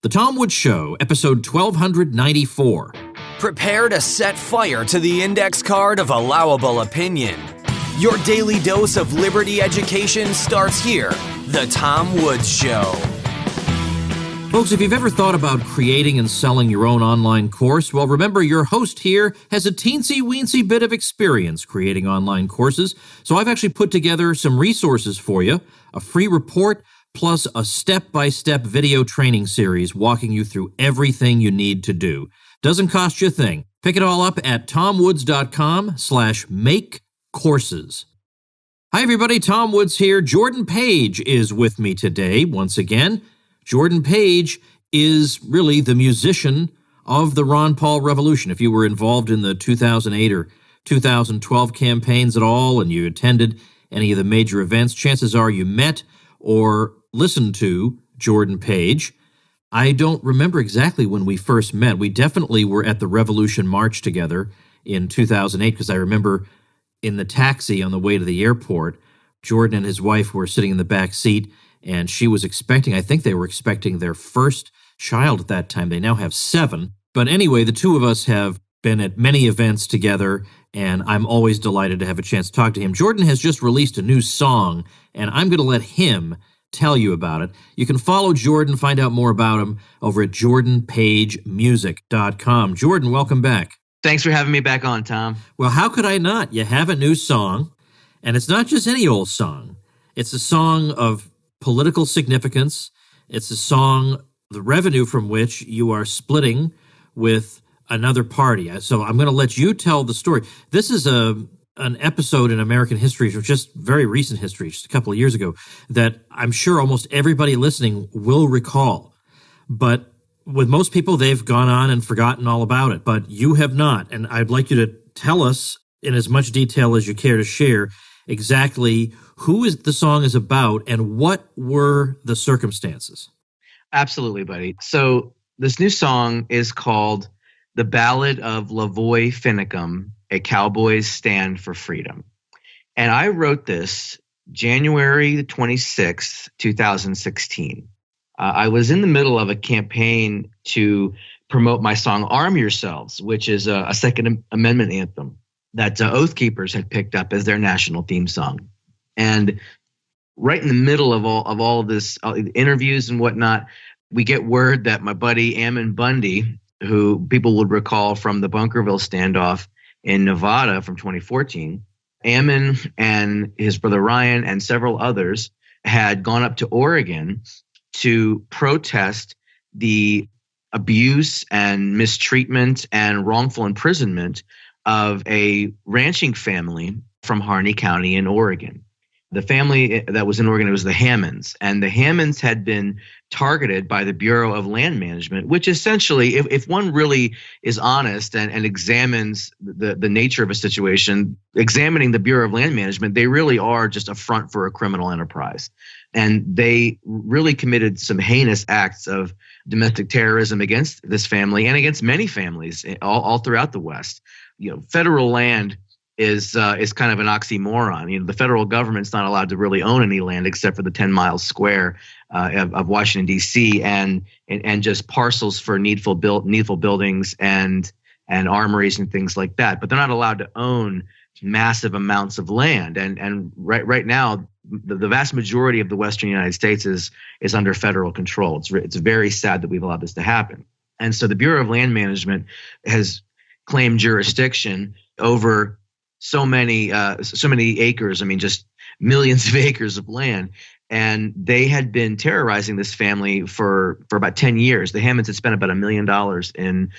The Tom Woods Show, episode 1294. Prepare to set fire to the index card of allowable opinion. Your daily dose of liberty education starts here. The Tom Woods Show. Folks, if you've ever thought about creating and selling your own online course, well, remember your host here has a teensy-weensy bit of experience creating online courses. So I've actually put together some resources for you, a free report, plus a step-by-step video training series walking you through everything you need to do. Doesn't cost you a thing. Pick it all up at tomwoods.com/makecourses. Hi, everybody. Tom Woods here. Jordan Paige is with me today once again. Jordan Paige is really the musician of the Ron Paul Revolution. If you were involved in the 2008 or 2012 campaigns at all and you attended any of the major events, chances are you met or listened to Jordan Paige. I don't remember exactly when we first met. We definitely were at the Revolution March together in 2008 because I remember in the taxi on the way to the airport, Jordan and his wife were sitting in the back seat and she was expecting, I think they were expecting their first child at that time. They now have 7. But anyway, the two of us have been at many events together and I'm always delighted to have a chance to talk to him. Jordan has just released a new song and I'm going to let him tell you about it. You can follow Jordan, find out more about him over at jordanpagemusic.com. Jordan, welcome back. Thanks for having me back on, Tom. Well, how could I not? You have a new song, and it's not just any old song. It's a song of political significance. It's a song, the revenue from which you are splitting with another party. So I'm going to let you tell the story. This is an episode in American history, just very recent history, just a couple of years ago, that I'm sure almost everybody listening will recall. But with most people, they've gone on and forgotten all about it. But you have not. And I'd like you to tell us in as much detail as you care to share exactly who the song is about and what were the circumstances. Absolutely, buddy. So this new song is called The Ballad of Lavoy Finicum, A Cowboy Stand for Freedom. And I wrote this January 26th, 2016. I was in the middle of a campaign to promote my song Arm Yourselves, which is a Second Amendment anthem that Oath Keepers had picked up as their national theme song. And right in the middle of all of this interviews and whatnot, we get word that my buddy Ammon Bundy, who people would recall from the Bunkerville standoff in Nevada from 2014, Ammon and his brother Ryan and several others had gone up to Oregon to protest the abuse and mistreatment and wrongful imprisonment of a ranching family from Harney County in Oregon. The family that was in Oregon, it was the Hammonds, and the Hammonds had been targeted by the Bureau of Land Management, which essentially, if one really is honest and examines the nature of a situation, examining the Bureau of Land Management, they really are just a front for a criminal enterprise. And they really committed some heinous acts of domestic terrorism against this family and against many families all throughout the West. You know, federal land is kind of an oxymoron. You know, the federal government's not allowed to really own any land except for the 10 miles square of Washington, D.C. and just parcels for needful buildings and armories and things like that. But they're not allowed to own massive amounts of land. And right now, the vast majority of the Western United States is under federal control. It's very sad that we've allowed this to happen. And so the Bureau of Land Management has claimed jurisdiction over so many acres. I mean, just millions of acres of land. And they had been terrorizing this family for about 10 years. The Hammonds had spent about $1 million in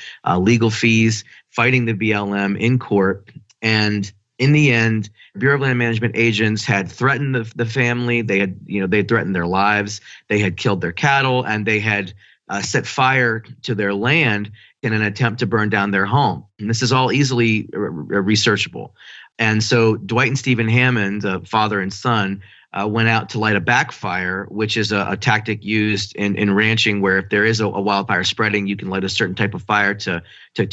legal fees, fighting the BLM in court. And in the end, Bureau of Land Management agents had threatened the family. They had threatened their lives. They had killed their cattle, and they had set fire to their land in an attempt to burn down their home. And this is all easily researchable. And so Dwight and Stephen Hammond, father and son, went out to light a backfire, which is a tactic used in ranching, where if there is a wildfire spreading, you can light a certain type of fire to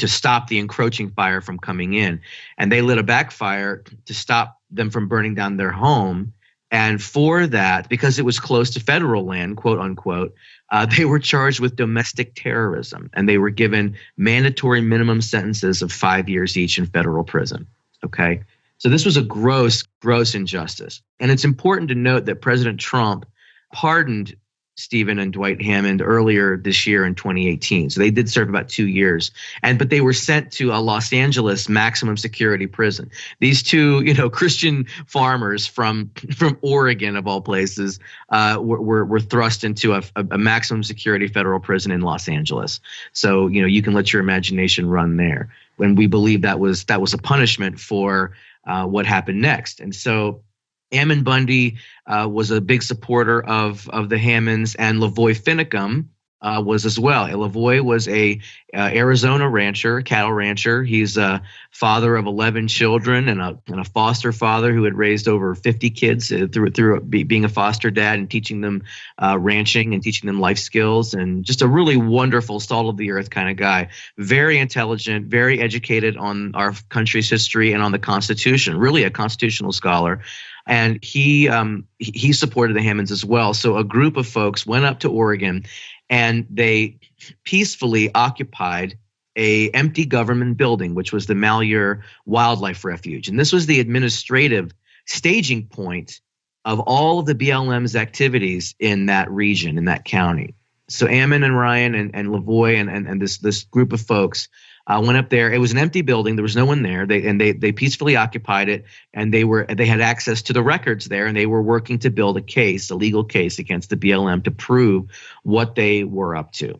stop the encroaching fire from coming in. And they lit a backfire to stop them from burning down their home. And for that, because it was close to federal land, quote unquote, they were charged with domestic terrorism, and they were given mandatory minimum sentences of 5 years each in federal prison. Okay. So this was a gross, gross injustice. And it's important to note that President Trump pardoned Stephen and Dwight Hammond earlier this year in 2018. So they did serve about 2 years, but they were sent to a Los Angeles maximum security prison. These two, Christian farmers from Oregon of all places, were thrust into a maximum security federal prison in Los Angeles. So you can let your imagination run there. When we believe that was a punishment for what happened next, and so. Ammon Bundy was a big supporter of the Hammonds, and Lavoy Finicum was as well. Lavoy was a Arizona rancher, cattle rancher. He's a father of 11 children and a foster father who had raised over 50 kids through being a foster dad and teaching them ranching and teaching them life skills, and just a really wonderful, salt of the earth kind of guy. Very intelligent, very educated on our country's history and on the Constitution. Really a constitutional scholar. And he supported the Hammonds as well. So a group of folks went up to Oregon, and they peacefully occupied a empty government building, which was the Malheur Wildlife Refuge. And this was the administrative staging point of all of the BLM's activities in that region, in that county. So Ammon and Ryan and Lavoy and this group of folks went up there. It was an empty building. There was no one there. They peacefully occupied it, and they had access to the records there, and they were working to build a legal case against the BLM to prove what they were up to.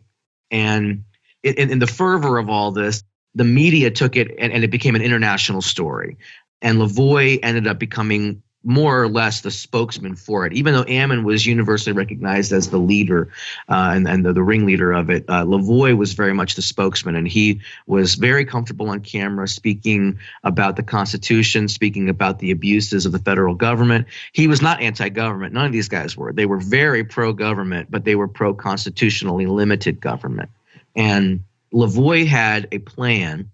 And in the fervor of all this, the media took it and it became an international story. And Lavoy ended up becoming more or less the spokesman for it, even though Ammon was universally recognized as the leader and the ringleader of it. Lavoy was very much the spokesman, and he was very comfortable on camera speaking about the Constitution, speaking about the abuses of the federal government. He was not anti-government. None of these guys were. They were very pro-government, but they were pro-constitutionally limited government. And Lavoy had a plan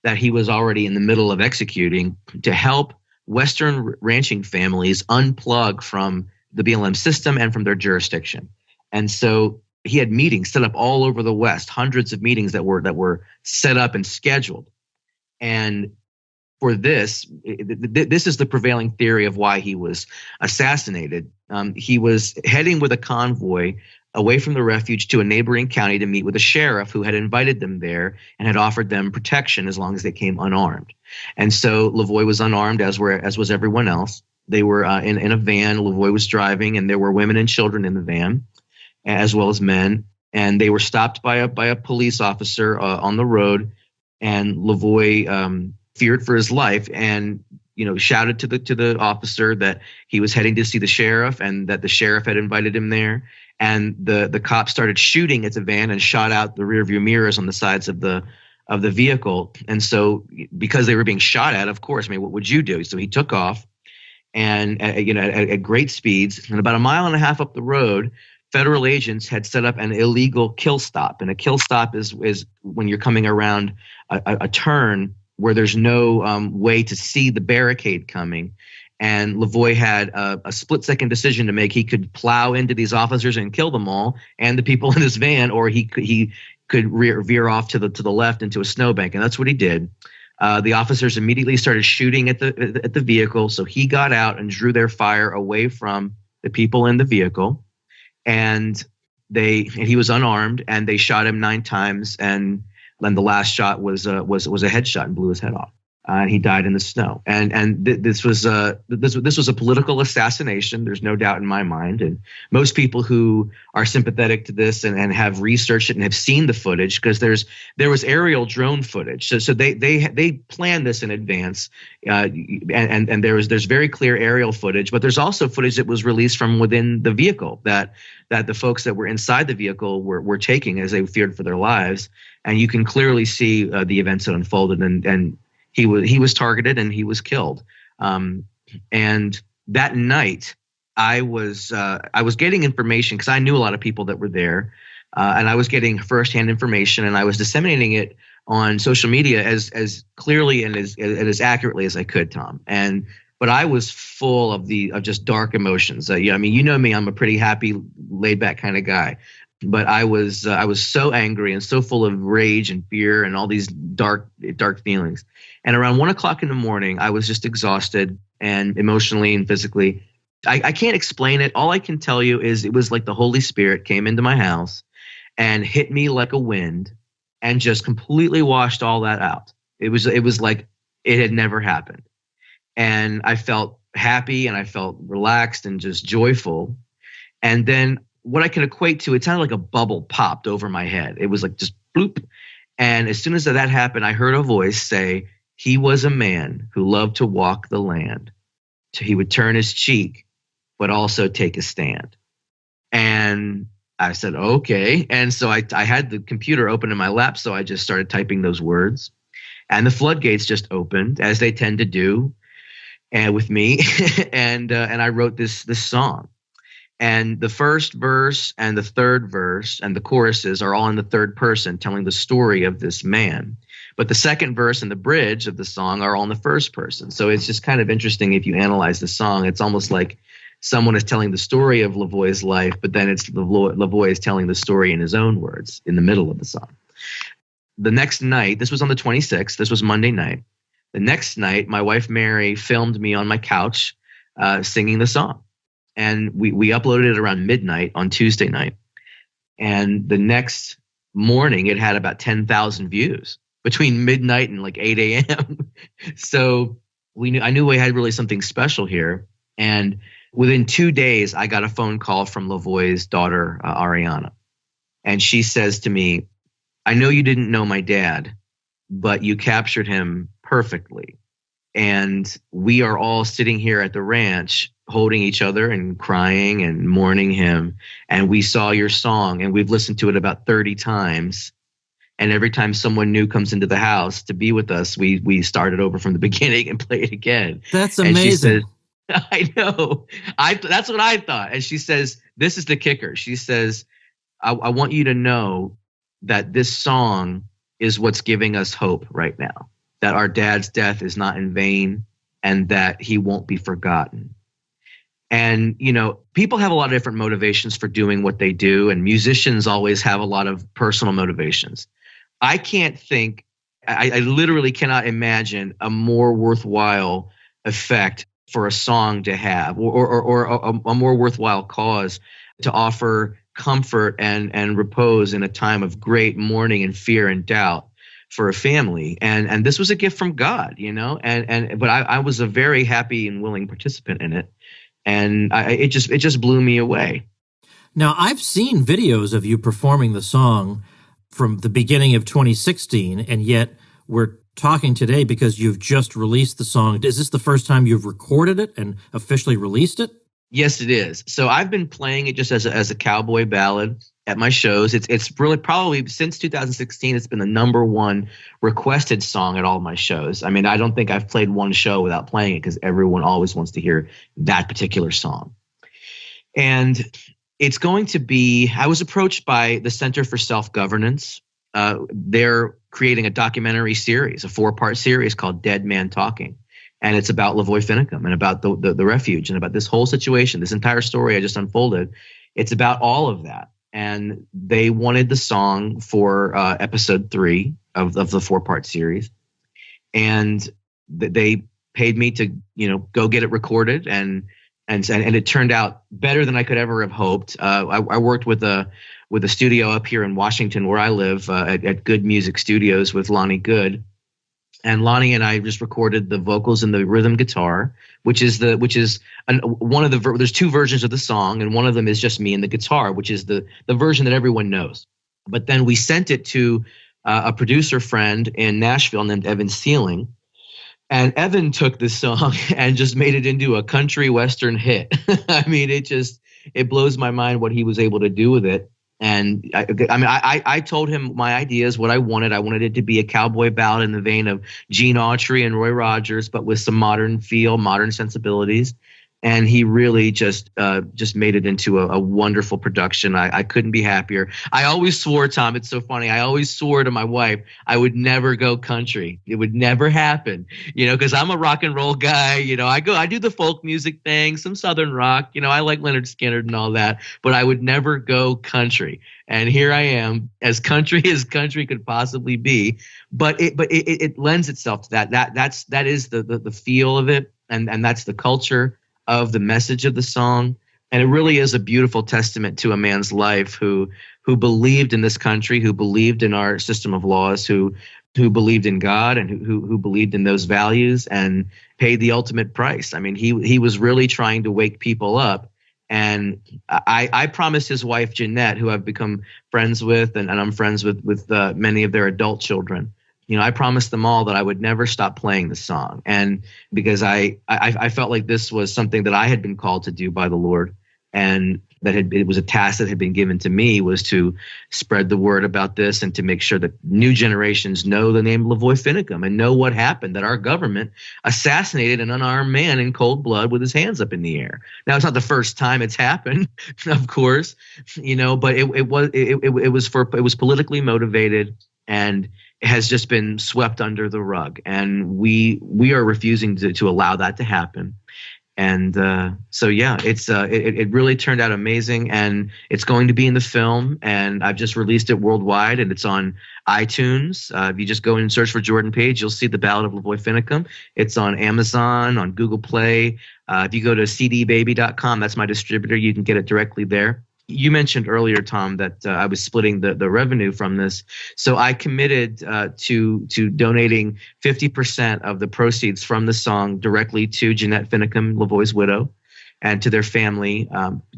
that he was already in the middle of executing to help Western ranching families unplug from the BLM system and from their jurisdiction. And so he had meetings set up all over the West, hundreds of meetings that were set up and scheduled. And for this is the prevailing theory of why he was assassinated. He was heading with a convoy away from the refuge to a neighboring county to meet with a sheriff who had invited them there and had offered them protection as long as they came unarmed. And so Lavoy was unarmed, as was everyone else. They were in a van. Lavoy was driving, and there were women and children in the van, as well as men. And they were stopped by a police officer on the road. And Lavoy feared for his life and shouted to the officer that he was heading to see the sheriff and that the sheriff had invited him there. And the cops started shooting at the van and shot out the rearview mirrors on the sides of the vehicle. And so because they were being shot at, of course, what would you do? So he took off and at great speeds. And about a mile and a half up the road, federal agents had set up an illegal kill stop. And a kill stop is when you're coming around a turn where there's no way to see the barricade coming. And Lavoy had a split-second decision to make. He could plow into these officers and kill them all and the people in his van, or he could veer off to the left into a snowbank, and that's what he did. The officers immediately started shooting at the vehicle, so he got out and drew their fire away from the people in the vehicle, and he was unarmed, and they shot him 9 times, and then the last shot was a headshot and blew his head off. And he died in the snow. And this was a political assassination. There's no doubt in my mind. And most people who are sympathetic to this and have researched it and have seen the footage, because there was aerial drone footage. So they planned this in advance. And there's very clear aerial footage, but there's also footage that was released from within the vehicle that the folks that were inside the vehicle were taking as they feared for their lives. And you can clearly see the events that unfolded, and he was targeted and he was killed. And that night, I was getting information because I knew a lot of people that were there, and I was getting firsthand information, and I was disseminating it on social media as clearly and as accurately as I could, Tom. And but I was full of just dark emotions. Yeah, I mean, you know me, I'm a pretty happy, laid back kind of guy, but I was so angry and so full of rage and fear and all these dark feelings. And around 1 o'clock in the morning, I was just exhausted and emotionally and physically. I can't explain it. All I can tell you is it was like the Holy Spirit came into my house and hit me like a wind and just completely washed all that out. It was like it had never happened. And I felt happy and I felt relaxed and just joyful. And then what I can equate to, it sounded like a bubble popped over my head. It was like just bloop. And as soon as that happened, I heard a voice say, "He was a man who loved to walk the land. So he would turn his cheek, but also take a stand." And I said, okay. And so I had the computer open in my lap, so I just started typing those words. And the floodgates just opened, as they tend to do, and with me. and I wrote this song. And the first verse and the third verse and the choruses are all in the third person, telling the story of this man. But the second verse and the bridge of the song are all in the first person. So it's just kind of interesting if you analyze the song. It's almost like someone is telling the story of Lavoy's life, but then it's Lavoy is telling the story in his own words in the middle of the song. The next night, this was on the 26th, this was Monday night. The next night, my wife Mary filmed me on my couch singing the song. And we uploaded it around midnight on Tuesday night. And the next morning, it had about 10,000 views between midnight and like 8 a.m. So I knew we had really something special here. And within 2 days, I got a phone call from Lavoy's daughter, Ariana. And she says to me, "I know you didn't know my dad, but you captured him perfectly. And we are all sitting here at the ranch holding each other and crying and mourning him. And we saw your song and we've listened to it about 30 times. And every time someone new comes into the house to be with us, we start it over from the beginning and play it again." That's amazing. I know. That's what I thought. And she says, this is the kicker. She says, I want you to know that this song is what's giving us hope right now, that our dad's death is not in vain and that he won't be forgotten. And, you know, people have a lot of different motivations for doing what they do, and musicians always have a lot of personal motivations. I can't think, I literally cannot imagine a more worthwhile effect for a song to have, or a more worthwhile cause to offer comfort and repose in a time of great mourning and fear and doubt for a family. And this was a gift from God, you know, but I was a very happy and willing participant in it. And it just blew me away. Now, I've seen videos of you performing the song from the beginning of 2016, and yet we're talking today because you've just released the song. Is this the first time you've recorded it and officially released it? Yes, it is. So I've been playing it just as a cowboy ballad at my shows. It's really probably since 2016, it's been the #1 requested song at all my shows. I mean, I don't think I've played one show without playing it because everyone always wants to hear that particular song. And it's going to be, I was approached by the Center for Self-Governance. They're creating a documentary series, a 4-part series called Dead Man Talking. And it's about Lavoy Finicum and about the refuge and about this whole situation, this entire story I just unfolded. It's about all of that. And they wanted the song for episode 3 of the 4-part series. And they paid me to, you know, go get it recorded. And it turned out better than I could ever have hoped. I worked with a studio up here in Washington where I live at Good Music Studios with Lonnie Good. And Lonnie and I just recorded the vocals and the rhythm guitar, there's 2 versions of the song, and one of them is just me and the guitar, which is the version that everyone knows. But then we sent it to a producer friend in Nashville named Evan Sealing, and Evan took this song and just made it into a country western hit. I mean, it blows my mind what he was able to do with it. And I told him my ideas, what I wanted. I wanted it to be a cowboy ballad in the vein of Gene Autry and Roy Rogers, but with some modern feel, modern sensibilities. And he really just made it into a wonderful production. I couldn't be happier. I always swore, Tom, it's so funny. I always swore to my wife I would never go country. It would never happen, because I'm a rock and roll guy. I do the folk music thing, some Southern rock. I like Leonard Skinner and all that, but I would never go country. And here I am, as country could possibly be. But it lends itself to that. That is the feel of it, and that's the culture of the message of the song. And it really is a beautiful testament to a man's life who believed in this country, who believed in our system of laws, who believed in God, and who believed in those values and paid the ultimate price. I mean, he was really trying to wake people up. And I promised his wife, Jeanette, who I've become friends with, and I'm friends with many of their adult children, I promised them all that I would never stop playing the song. And because I felt like this was something that I had been called to do by the Lord, and it was a task that had been given to me, was to spread the word about this and to make sure that new generations know the name Lavoy Finicum and know what happened, that our government assassinated an unarmed man in cold blood with his hands up in the air. Now, it's not the first time it's happened, of course, but it was politically motivated, and it has just been swept under the rug. And we are refusing to allow that to happen. And so, yeah, it really turned out amazing, and it's going to be in the film, and I've just released it worldwide, and it's on iTunes. If you just go and search for Jordan Paige, you'll see The Ballad of Lavoy Finicum. It's on Amazon, on Google Play. If you go to cdbaby.com, that's my distributor, you can get it directly there. You mentioned earlier, Tom, that I was splitting the revenue from this. So I committed to donating 50% of the proceeds from the song directly to Jeanette Finicum, Lavoy's widow, and to their family,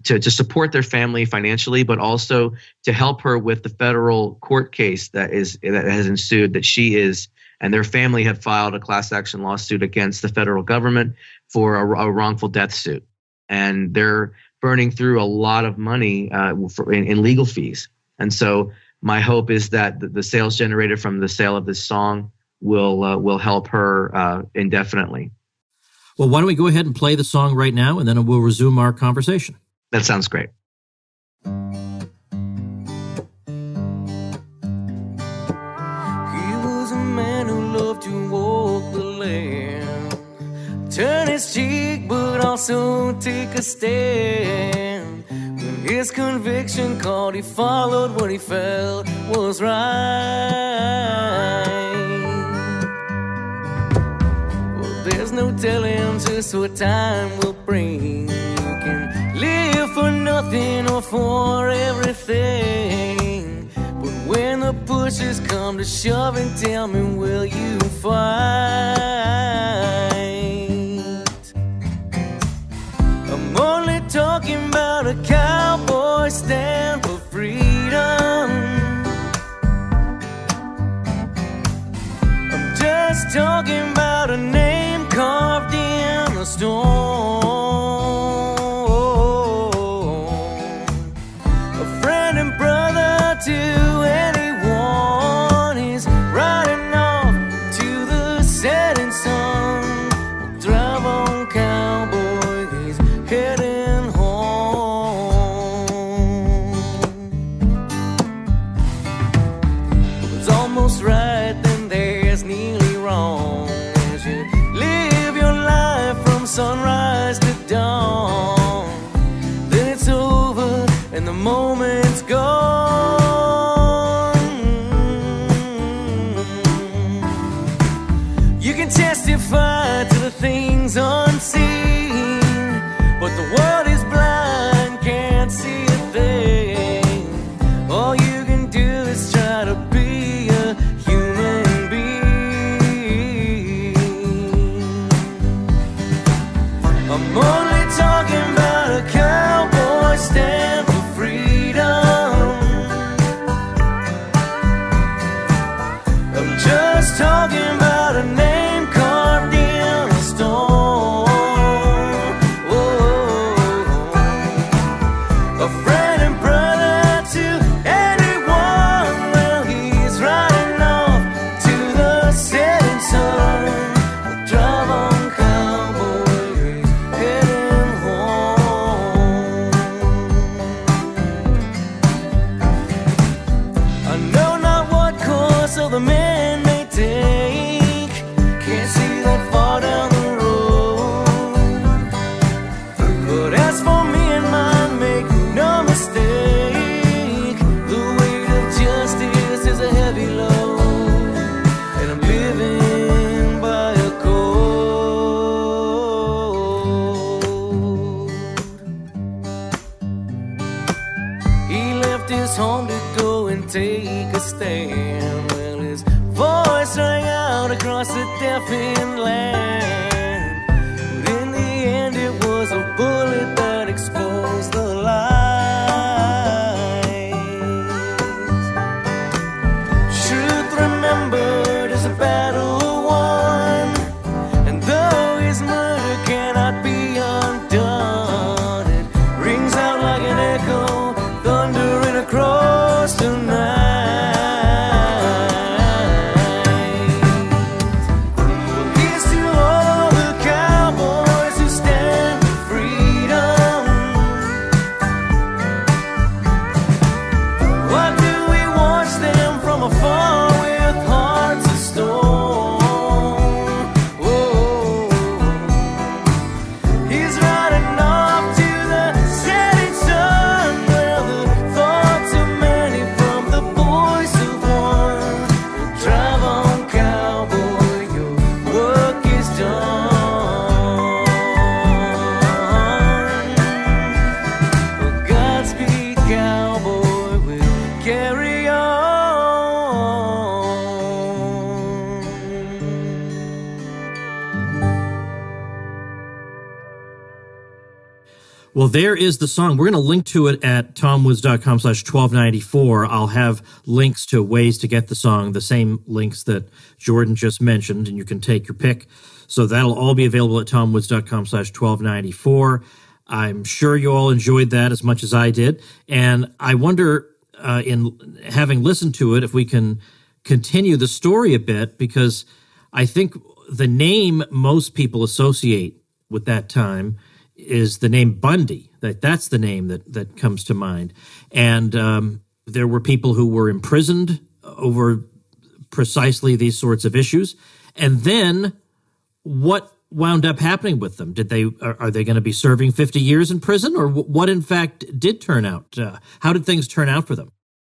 to support their family financially, but also to help her with the federal court case that has ensued, that she and their family have filed a class action lawsuit against the federal government for a wrongful death suit. And they're burning through a lot of money in legal fees. And so my hope is that the sales generated from the sale of this song will help her indefinitely. Well, why don't we go ahead and play the song right now, and then we'll resume our conversation. That sounds great. He was a man who loved to walk the land, turn his cheek, but also take a stand. When his conviction called, he followed what he felt was right. Well, there's no telling just what time will bring. You can live for nothing or for everything, but when the pushes come to shove and tell me, will you fight? I'm only talking about a cowboy stand for freedom. I'm just talking about a name carved in a stone. A friend and brother to anyone. He's riding off to the setting sun. We'll drive on cowboy, he's heading home. If it's almost right, then there's nearly wrong. As you live your life from sunrise to dawn, then it's over and the moment's gone. You can testify to the things unseen, but the world is blind, can't see a thing. All you can do is try to be a human being. I'm only talking about a cowboy stand for freedom. I'm just talking about a name carved in a stone. though the man may take, can't see that far down the road. But as for me and mine, make no mistake, the weight of justice is a heavy load, and I'm living by a code. He left his home to go and take a stand. Well, his voice rang out across the deafened land. But in the end, it was a bullet that exposed the lies. Truth remembered is a battle won, and though his murder cannot be undone, it rings out like an echo, thundering across the night. Here's to all the cowboys who stand for freedom. Why do we watch them from afar with hearts of stone? Whoa. He's riding off to the setting sun, where the thoughts of many from the boys who've won. Drive on, cowboy, your work is done. Well, Godspeed, cowboy, we'll carry on. Well, there is the song. We're going to link to it at tomwoods.com/1294. I'll have links to ways to get the song, the same links that Jordan just mentioned, and you can take your pick. So that'll all be available at tomwoods.com/1294. I'm sure you all enjoyed that as much as I did. And I wonder, in having listened to it, if we can continue the story a bit, because I think the name most people associate with that time is the name Bundy. That's the name that comes to mind. And there were people who were imprisoned over precisely these sorts of issues. And then what wound up happening with them? Are they going to be serving 50 years in prison, or what in fact did turn out? How did things turn out for them?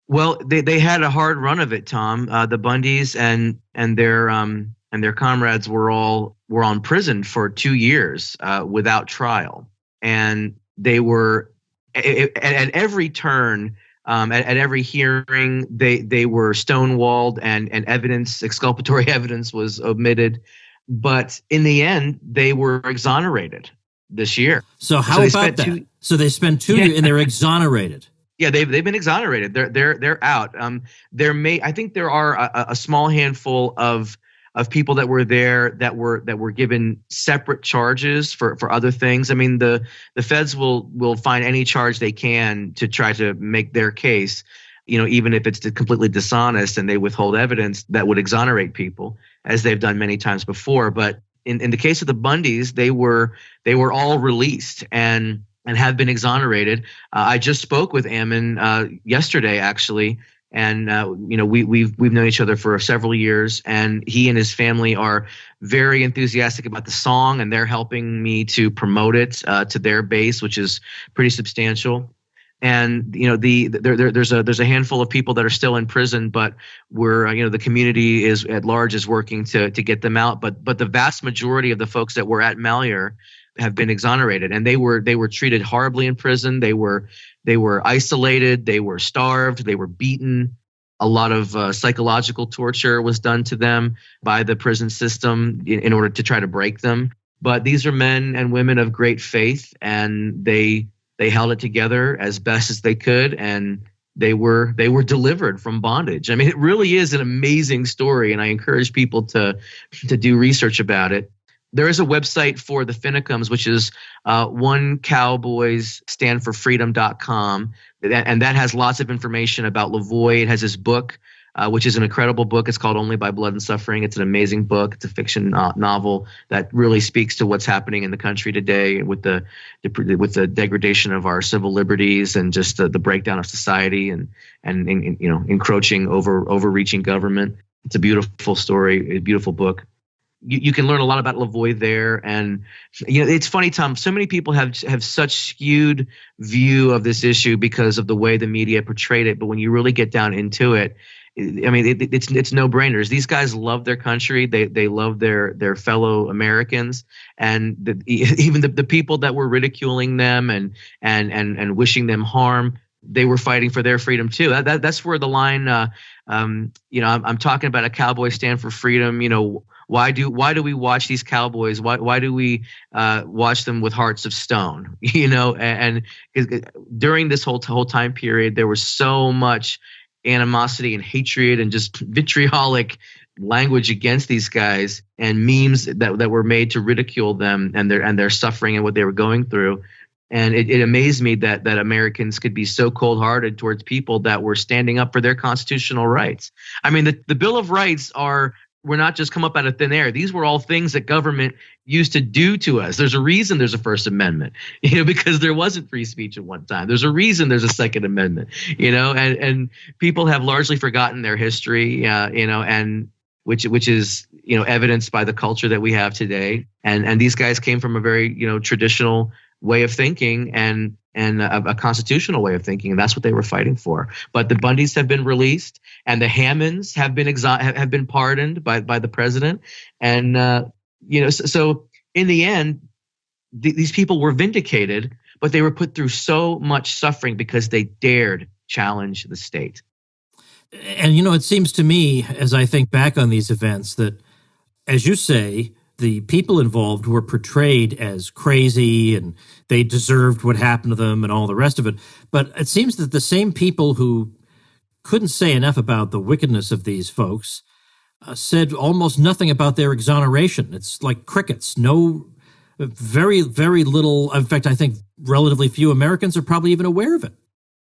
Well, they had a hard run of it, Tom. The Bundys and their comrades were on prison for 2 years without trial, and they were at every turn, at every hearing, they were stonewalled, and exculpatory evidence was omitted. But in the end, they were exonerated this year. So how about that? So they spent 2 years and they're exonerated. Yeah, they've been exonerated. They're out. I think there are a small handful of people that were there that were given separate charges for other things. I mean, the feds will find any charge they can to try to make their case, even if it's completely dishonest, and they withhold evidence that would exonerate people, as they've done many times before. But in the case of the Bundys, they were all released and have been exonerated. I just spoke with Ammon yesterday, actually, and we've known each other for several years, and he and his family are very enthusiastic about the song, and they're helping me to promote it to their base, which is pretty substantial. And there's a handful of people that are still in prison, but we're the community at large is working to get them out. But the vast majority of the folks that were at Malheur have been exonerated, and they were treated horribly in prison. They were isolated. They were starved. They were beaten. A lot of psychological torture was done to them by the prison system in order to try to break them. But these are men and women of great faith, and they held it together as best as they could, and they were delivered from bondage. I mean, it really is an amazing story, and I encourage people to do research about it. There is a website for the Finicums, which is cowboysstandforfreedom.com, and that has lots of information about Lavoy. It has his book, which is an incredible book. It's called Only by Blood and Suffering. It's an amazing book. It's a fiction novel that really speaks to what's happening in the country today with the degradation of our civil liberties and just the breakdown of society and encroaching overreaching government. It's a beautiful story, a beautiful book. You can learn a lot about Lavoy there. And, it's funny, Tom, so many people have such skewed view of this issue because of the way the media portrayed it. But when you really get down into it, I mean, it's no brainers. These guys love their country. They love their fellow Americans, and even the people that were ridiculing them and wishing them harm, they were fighting for their freedom too. That's where the line, I'm talking about a cowboy stand for freedom. Why do we watch these cowboys? Why do we watch them with hearts of stone? And during this whole time period, there was so much animosity and hatred and just vitriolic language against these guys, and memes that were made to ridicule them and their suffering and what they were going through. And it amazed me that Americans could be so cold-hearted towards people that were standing up for their constitutional rights. I mean, the Bill of Rights were not just come up out of thin air. These were all things that government used to do to us. There's a reason there's a First Amendment, because there wasn't free speech at one time. There's a reason there's a Second Amendment, and people have largely forgotten their history, and which is, evidenced by the culture that we have today. And these guys came from a very, traditional way of thinking and a constitutional way of thinking, and that's what they were fighting for. But the Bundys have been released, and the Hammonds have been pardoned by the president, and so in the end, these people were vindicated, but they were put through so much suffering because they dared challenge the state. And it seems to me, as I think back on these events, that, as you say, the people involved were portrayed as crazy and they deserved what happened to them and all the rest of it. But it seems that the same people who couldn't say enough about the wickedness of these folks said almost nothing about their exoneration. It's like crickets. No, very, very little. In fact, I think relatively few Americans are probably even aware of it.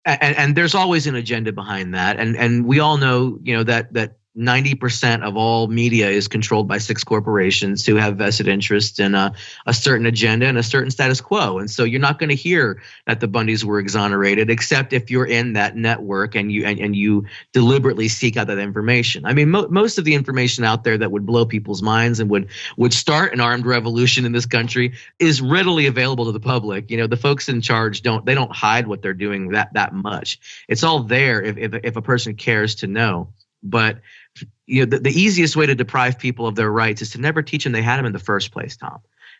And there's always an agenda behind that. And we all know, that 90% of all media is controlled by 6 corporations who have vested interest in a certain agenda and a certain status quo. And so you're not going to hear that the Bundys were exonerated, except if you're in that network and you deliberately seek out that information. I mean, most of the information out there that would blow people's minds and would start an armed revolution in this country is readily available to the public. The folks in charge don't hide what they're doing that much. It's all there if a person cares to know. But the easiest way to deprive people of their rights is to never teach them they had them in the first place, Tom.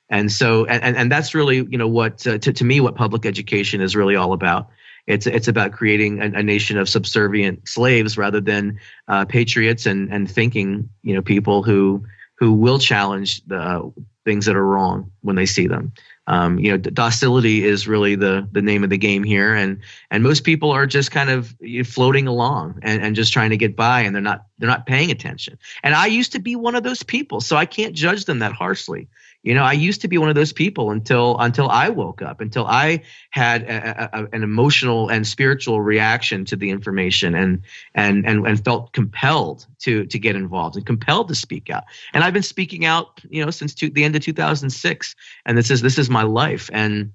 And so, and that's really, what to me, what public education is really all about. It's about creating a nation of subservient slaves rather than patriots and thinking, people who will challenge the things that are wrong when they see them. Docility is really the name of the game here, and most people are just kind of floating along and just trying to get by, and they're not paying attention. And I used to be one of those people, so I can't judge them that harshly. I used to be one of those people until I woke up, until I had an emotional and spiritual reaction to the information and felt compelled to get involved and compelled to speak out. And I've been speaking out, since the end of 2006, and this is my life, and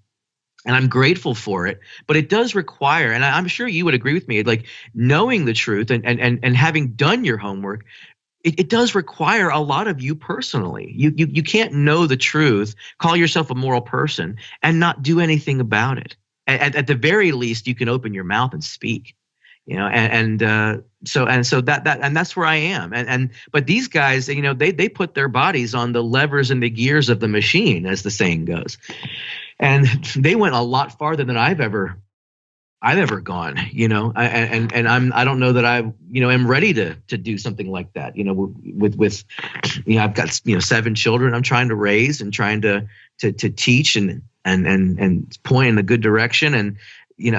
I'm grateful for it. But it does require, and I'm sure you would agree with me, like knowing the truth and having done your homework. It does require a lot of you personally. You can't know the truth, call yourself a moral person, and not do anything about it. At the very least, you can open your mouth and speak. So that's where I am. But these guys, they put their bodies on the levers and the gears of the machine, as the saying goes, and they went a lot farther than I've ever gone, I don't know that I, am ready to do something like that, with I've got, 7 children I'm trying to raise and trying to teach and point in a good direction. And,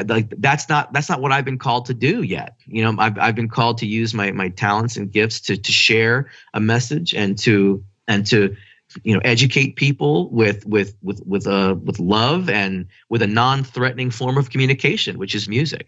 like that's not what I've been called to do yet. I've been called to use my talents and gifts to share a message and to educate people with love and with a non-threatening form of communication, which is music.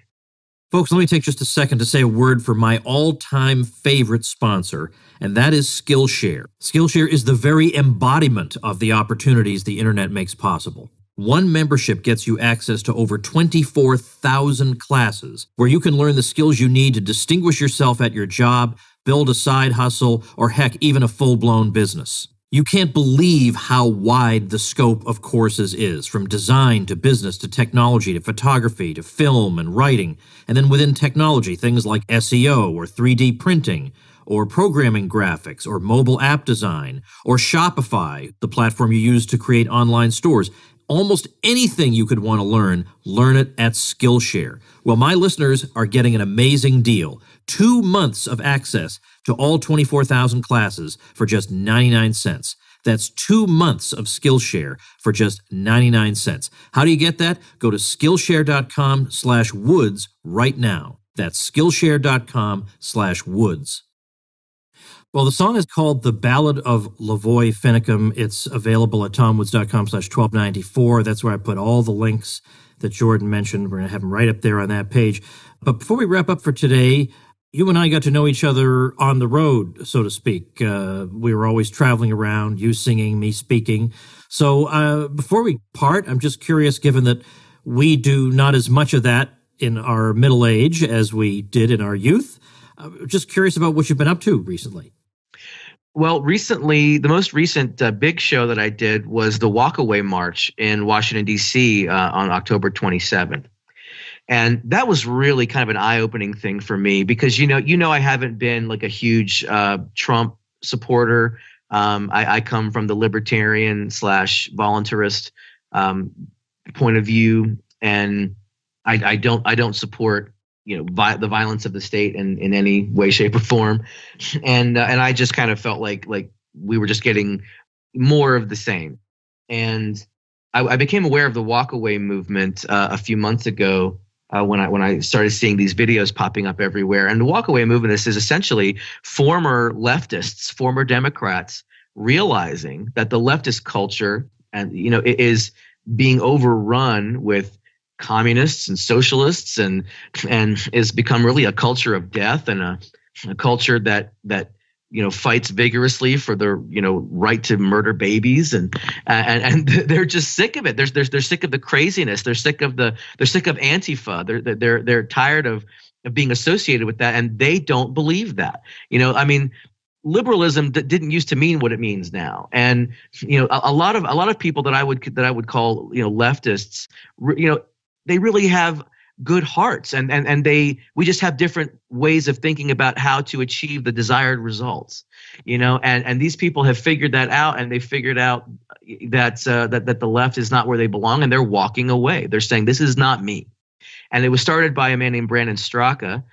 Folks, let me take just a second to say a word for my all-time favorite sponsor, and that is Skillshare. Skillshare is the very embodiment of the opportunities the internet makes possible. One membership gets you access to over 24,000 classes where you can learn the skills you need to distinguish yourself at your job, build a side hustle, or heck, even a full-blown business. You can't believe how wide the scope of courses is, from design to business to technology to photography to film and writing, and then within technology, things like SEO or 3D printing or programming graphics or mobile app design or Shopify, the platform you use to create online stores. Almost anything you could want to learn it at Skillshare. Well, my listeners are getting an amazing deal. 2 months of access to all 24,000 classes for just 99 cents. That's 2 months of Skillshare for just 99 cents. How do you get that? Go to Skillshare.com/woods right now. That's Skillshare.com/woods. Well, the song is called The Ballad of Lavoy Finicum. It's available at tomwoods.com/1294. That's where I put all the links that Jordan mentioned. We're going to have them right up there on that page. But before we wrap up for today, you and I got to know each other on the road, so to speak. We were always traveling around, you singing, me speaking. So before we part, I'm just curious, given that we do not as much of that in our middle age as we did in our youth, just curious about what you've been up to recently. Well, recently, the most recent big show that I did was the Walkaway March in Washington, D.C. On October 27th. And that was really kind of an eye-opening thing for me because, you know, I haven't been like a huge Trump supporter. I come from the libertarian / voluntarist point of view, and I don't support the violence of the state in any way, shape, or form, and I just kind of felt like we were just getting more of the same, and I became aware of the walkaway movement a few months ago when I started seeing these videos popping up everywhere. And the walkaway movement is essentially former leftists, former Democrats realizing that the leftist culture it is being overrun with communists and socialists and has become really a culture of death and a culture that fights vigorously for the right to murder babies and they're just sick of it. They're sick of the craziness. They're sick of Antifa. They're tired of being associated with that, and they don't believe that. Liberalism didn't used to mean what it means now, and a lot of people that I would call leftists, they really have good hearts, and we just have different ways of thinking about how to achieve the desired results, and these people have figured that out, and they figured out that the left is not where they belong, and they're walking away. They're saying, this is not me. And it was started by a man named Brandon Straka,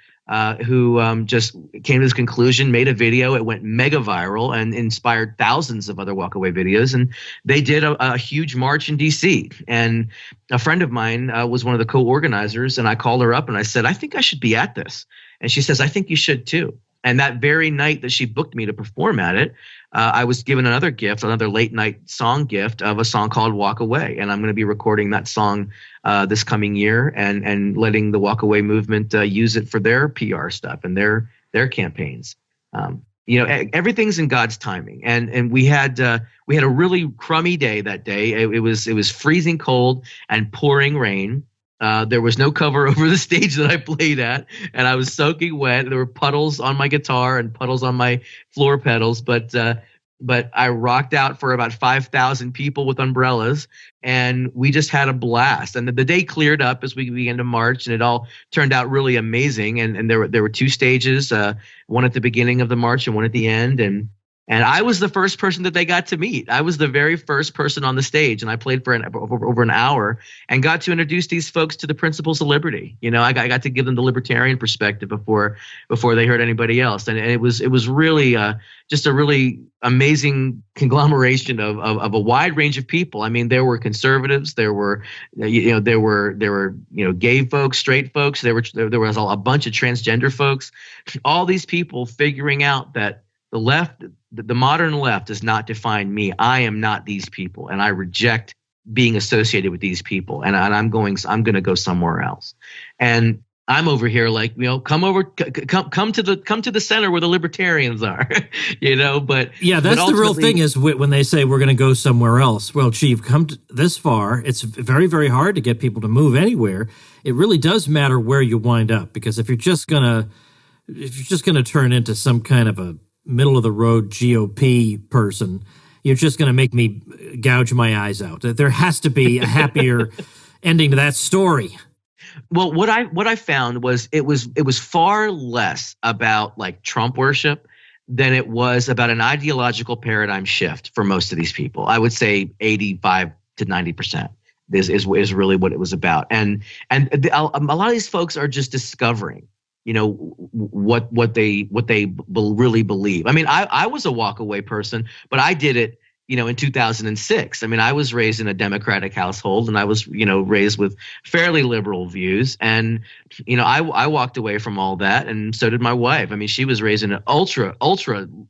who just came to this conclusion, made a video. It went mega viral and inspired thousands of other walkaway videos. And they did a huge march in D.C. And a friend of mine was one of the co-organizers. And I called her up and I said, I think I should be at this. And she says, I think you should too. And that very night that she booked me to perform at it, I was given another gift, another late night song gift of a song called Walk Away. And I'm going to be recording that song this coming year and letting the Walk Away movement use it for their PR stuff and their campaigns. Everything's in God's timing. And we had a really crummy day that day. It was freezing cold and pouring rain. There was no cover over the stage that I played at, and I was soaking wet. There were puddles on my guitar and puddles on my floor pedals, but I rocked out for about 5,000 people with umbrellas, and we just had a blast. And the day cleared up as we began to march, and it all turned out really amazing. And there were two stages, one at the beginning of the march and one at the end, and I was the first person that they got to meet. I was the very first person on the stage, and I played for over an hour and got to introduce these folks to the principles of liberty. I got to give them the libertarian perspective before they heard anybody else, and it was really just a really amazing conglomeration of a wide range of people. I mean, there were conservatives, there were gay folks, straight folks, there was a bunch of transgender folks, all these people figuring out that the left, the modern left, does not define me. I am not these people, and I reject being associated with these people. And I'm going to go somewhere else. And I'm over here like, come to the center where the libertarians are, But yeah, that's the real thing is when they say we're going to go somewhere else. Well, gee, you've come this far. It's very, very hard to get people to move anywhere. It really does matter where you wind up, because if you're just going to if you're just going to turn into some kind of a middle-of-the-road GOP person, you're just going to make me gouge my eyes out. There has to be a happier ending to that story. Well, what I found was it was far less about like Trump worship than it was about an ideological paradigm shift for most of these people. I would say 85 to 90% is really what it was about. And a lot of these folks are just discovering, what they really believe. I mean, I was a walk away person, but I did it, in 2006. I mean, I was raised in a Democratic household, and I was, raised with fairly liberal views. And, I walked away from all that, and so did my wife. I mean, she was raised in an ultra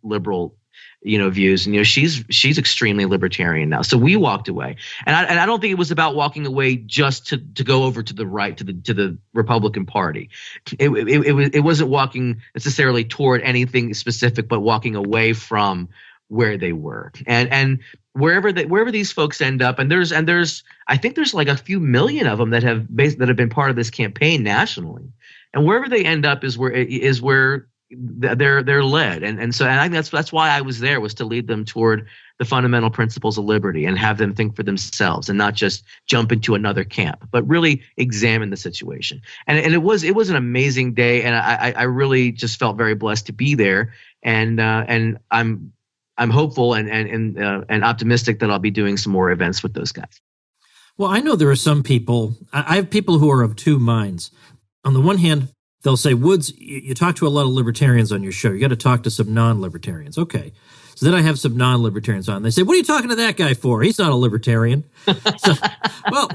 liberal, views, and she's extremely libertarian now. So we walked away, and I don't think it was about walking away just to go over to the right, to the Republican Party. It wasn't walking necessarily toward anything specific, but walking away from where they were, and wherever these folks end up, and there's I think there's like a few million of them that have been part of this campaign nationally, and wherever they end up is where they're led, and so I think that's why I was there, was to lead them toward the fundamental principles of liberty and have them think for themselves and not just jump into another camp, but really examine the situation. And it was an amazing day, and I really just felt very blessed to be there, and I'm hopeful and optimistic that I'll be doing some more events with those guys. Well, I know there are some people, I have people who are of two minds. On the one hand, they'll say, Woods, you talk to a lot of libertarians on your show. You got to talk to some non-libertarians. Okay. So then I have some non-libertarians on. They say, what are you talking to that guy for? He's not a libertarian. So, well,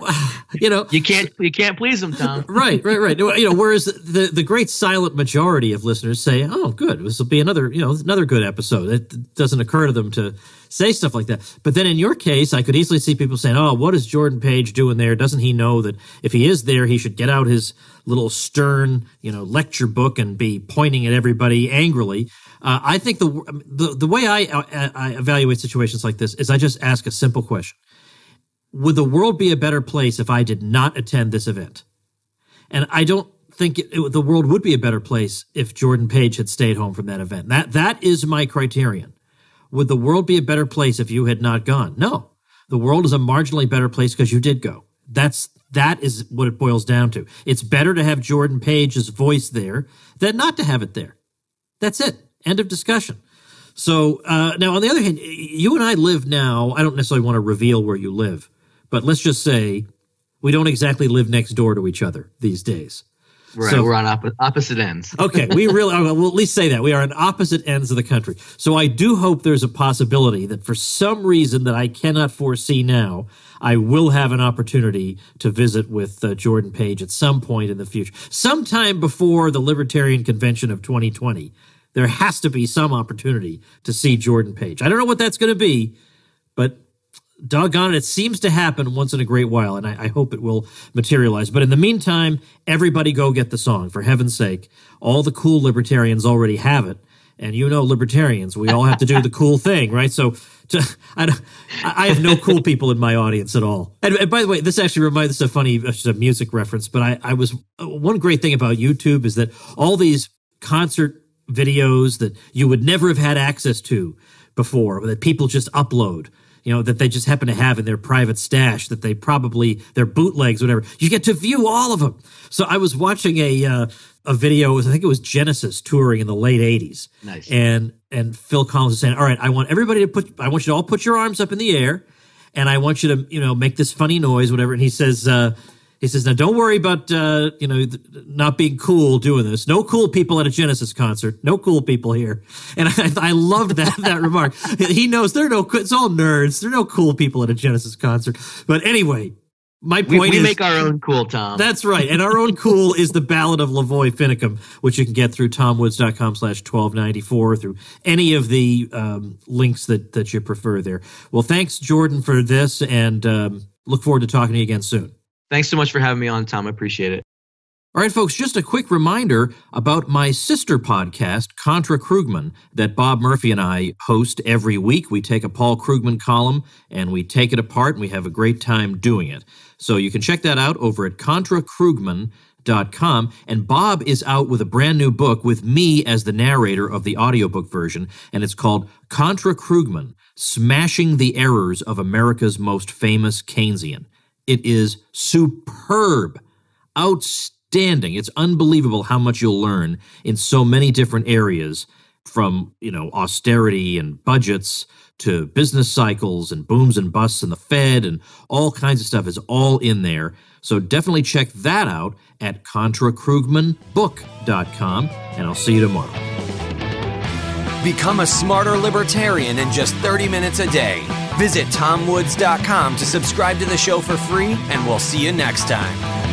You can't please him, Tom. Right. Whereas the great silent majority of listeners say, oh, good, this will be another good episode. It doesn't occur to them to say stuff like that. But then in your case, I could easily see people saying, oh, what is Jordan Paige doing there? Doesn't he know that if he is there, he should get out his little stern, lecture book and be pointing at everybody angrily? I think the way I evaluate situations like this is I just ask a simple question. Would the world be a better place if I did not attend this event? And I don't think the world would be a better place if Jordan Paige had stayed home from that event. That is my criterion. Would the world be a better place if you had not gone? No. The world is a marginally better place because you did go. That is what it boils down to. It's better to have Jordan Paige's voice there than not to have it there. That's it. End of discussion. So now, on the other hand, you and I live now, I don't necessarily want to reveal where you live, but let's just say we don't exactly live next door to each other these days. Right, so, we're on opposite ends. Okay, we'll at least say that. We are on opposite ends of the country. So I do hope there's a possibility that for some reason that I cannot foresee now, I will have an opportunity to visit with Jordan Paige at some point in the future. Sometime before the Libertarian Convention of 2020, there has to be some opportunity to see Jordan Paige. I don't know what that's going to be, but doggone it seems to happen once in a great while, and I hope it will materialize. But in the meantime, everybody go get the song, for heaven's sake. All the cool libertarians already have it, and libertarians, we all have to do the cool thing, right? So I have no cool people in my audience at all. And by the way, this actually reminds us of a music reference, but I was one great thing about YouTube is that all these concert videos that you would never have had access to before, that people just upload, that they just happen to have in their private stash, that they're bootlegs, whatever. You get to view all of them. So I was watching a video, I think it was Genesis touring in the late 80s. Nice. And Phil Collins was saying, all right, I want you to all put your arms up in the air, and I want you to, make this funny noise, whatever. And he says, now don't worry about, not being cool doing this. No cool people at a Genesis concert. No cool people here. And I loved that remark. He knows it's all nerds. There are no cool people at a Genesis concert. But anyway, my point is, we make our own cool, Tom. That's right. And our own cool is the Ballad of Lavoy Finicum, which you can get through tomwoods.com/1294 through any of the links that you prefer there. Well, thanks, Jordan, for this, and look forward to talking to you again soon. Thanks so much for having me on, Tom. I appreciate it. All right, folks, just a quick reminder about my sister podcast, Contra Krugman, that Bob Murphy and I host every week. We take a Paul Krugman column and we take it apart, and we have a great time doing it. So you can check that out over at contrakrugman.com. book.com, and Bob is out with a brand new book with me as the narrator of the audiobook version, and it's called Contra Krugman, Smashing the Errors of America's Most Famous Keynesian. It is superb, outstanding. It's unbelievable how much you'll learn in so many different areas, from, austerity and budgets to business cycles and booms and busts and the Fed, and all kinds of stuff is all in there. So definitely check that out at ContraKrugmanBook.com, and I'll see you tomorrow. Become a smarter libertarian in just 30 minutes a day. Visit TomWoods.com to subscribe to the show for free, and we'll see you next time.